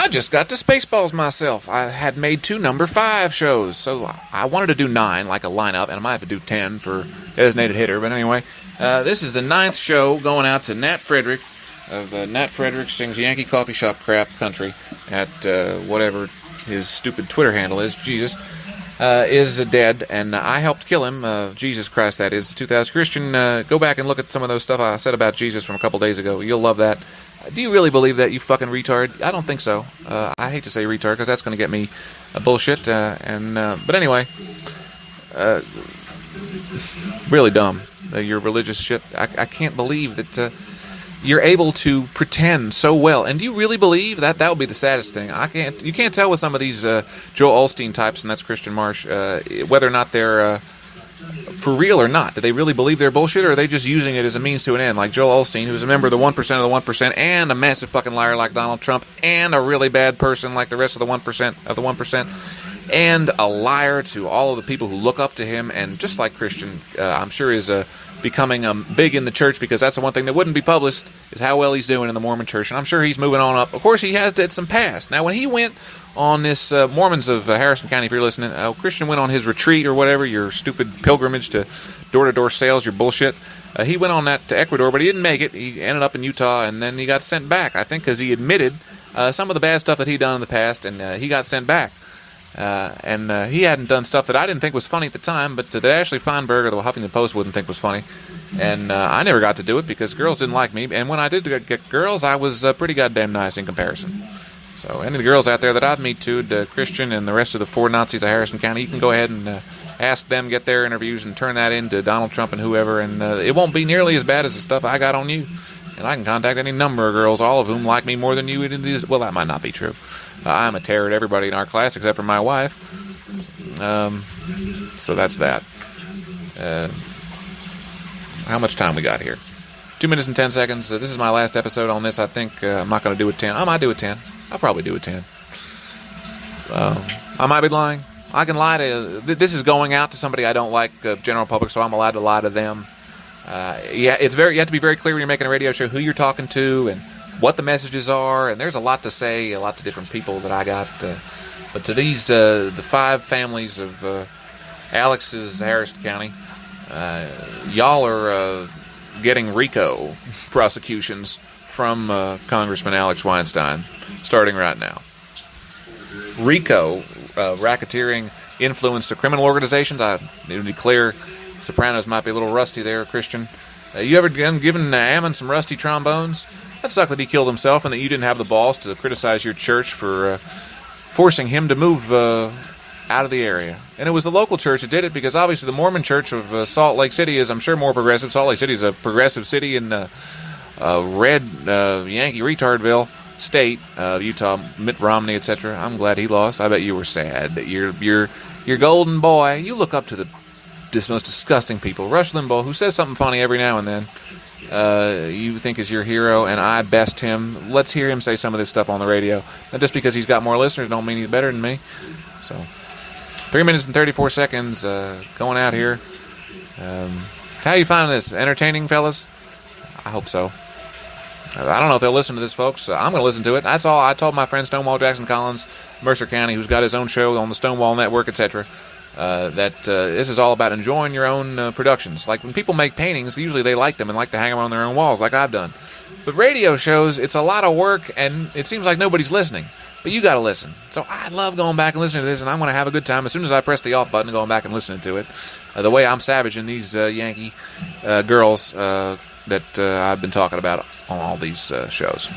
I just got to Spaceballs myself. I had made 2 number 5 shows, so I wanted to do 9, like a lineup, and I might have to do 10 for designated hitter. But anyway, this is the 9th show going out to Nat Frederick of Nat Frederick Sings Yankee Coffee Shop Crap Country at whatever his stupid Twitter handle is. Jesus is dead, and I helped kill him. Jesus Christ, that is. 2000 Christian, go back and look at some of those stuff I said about Jesus from a couple days ago. You'll love that. Do you really believe that, you fucking retard? I don't think so. I hate to say retard, because that's going to get me bullshit. But anyway, really dumb. Your religious shit. I can't believe that you're able to pretend so well. And do you really believe that? That would be the saddest thing. You can't tell with some of these Joel Osteen types, and that's Christian Marsh, whether or not they're for real or not. Do they really believe they're bullshit, or are they just using it as a means to an end? Like Joel Osteen, who's a member of the 1% of the 1%, and a massive fucking liar like Donald Trump, and a really bad person like the rest of the 1% of the 1%, and a liar to all of the people who look up to him, and just like Christian, I'm sure is becoming big in the church, because that's the one thing that wouldn't be published, is how well he's doing in the Mormon church, and I'm sure he's moving on up. Of course, he has did some past. Now, when he went on this Mormons of Harrison County, if you're listening, Christian went on his retreat or whatever, your stupid pilgrimage to door-to-door sales, your bullshit. He went on that to Ecuador, but he didn't make it. He ended up in Utah, and then he got sent back, I think, because he admitted some of the bad stuff that he'd done in the past, and he got sent back. He hadn't done stuff that I didn't think was funny at the time, but that Ashley Feinberg or the Huffington Post wouldn't think was funny. And I never got to do it because girls didn't like me. And when I did get girls, I was pretty goddamn nice in comparison. So any of the girls out there that I'd meet to, Christian and the rest of the 4 Nazis of Harrison County, you can go ahead and ask them, get their interviews, and turn that into Donald Trump and whoever. And it won't be nearly as bad as the stuff I got on you. And I can contact any number of girls, all of whom like me more than you. Well, that might not be true. I'm a terror to everybody in our class except for my wife. So that's that. How much time we got here? 2 minutes and 10 seconds. This is my last episode on this. I think I'm not going to do a 10. I might do a 10. I'll probably do a 10. I might be lying. I can lie to... This is going out to somebody I don't like, general public, so I'm allowed to lie to them. You have to be very clear when you're making a radio show who you're talking to and what the messages are, and there's a lot to say, a lot to different people that I got. But to these, the 5 families of Alex's Harrison County, y'all are getting RICO prosecutions from Congressman Alex Weinstein starting right now. RICO, racketeering influence to criminal organizations. I need to be clear, Sopranos might be a little rusty there, Christian. You ever given Ammon some rusty trombones? That sucked that he killed himself and that you didn't have the balls to criticize your church for forcing him to move out of the area. And it was the local church that did it, because obviously the Mormon church of Salt Lake City is, I'm sure, more progressive. Salt Lake City is a progressive city in red Yankee retardville state, Utah, Mitt Romney, etc. I'm glad he lost. I bet you were sad that your golden boy, you look up to the most disgusting people. Rush Limbaugh, who says something funny every now and then, you think is your hero, and I best him. Let's hear him say some of this stuff on the radio. Not just because he's got more listeners don't mean he's better than me. So, 3 minutes and 34 seconds going out here. How you finding this? Entertaining, fellas? I hope so. I don't know if they'll listen to this, folks. I'm going to listen to it. That's all. I told my friend Stonewall Jackson Collins, Mercer County, who's got his own show on the Stonewall Network, etc., that this is all about enjoying your own productions. Like when people make paintings, usually they like them and like to hang them on their own walls, like I've done. But radio shows, it's a lot of work, and it seems like nobody's listening. But you got to listen. So I love going back and listening to this, and I'm going to have a good time as soon as I press the off button and going back and listening to it. The way I'm savaging these Yankee girls that I've been talking about on all these shows.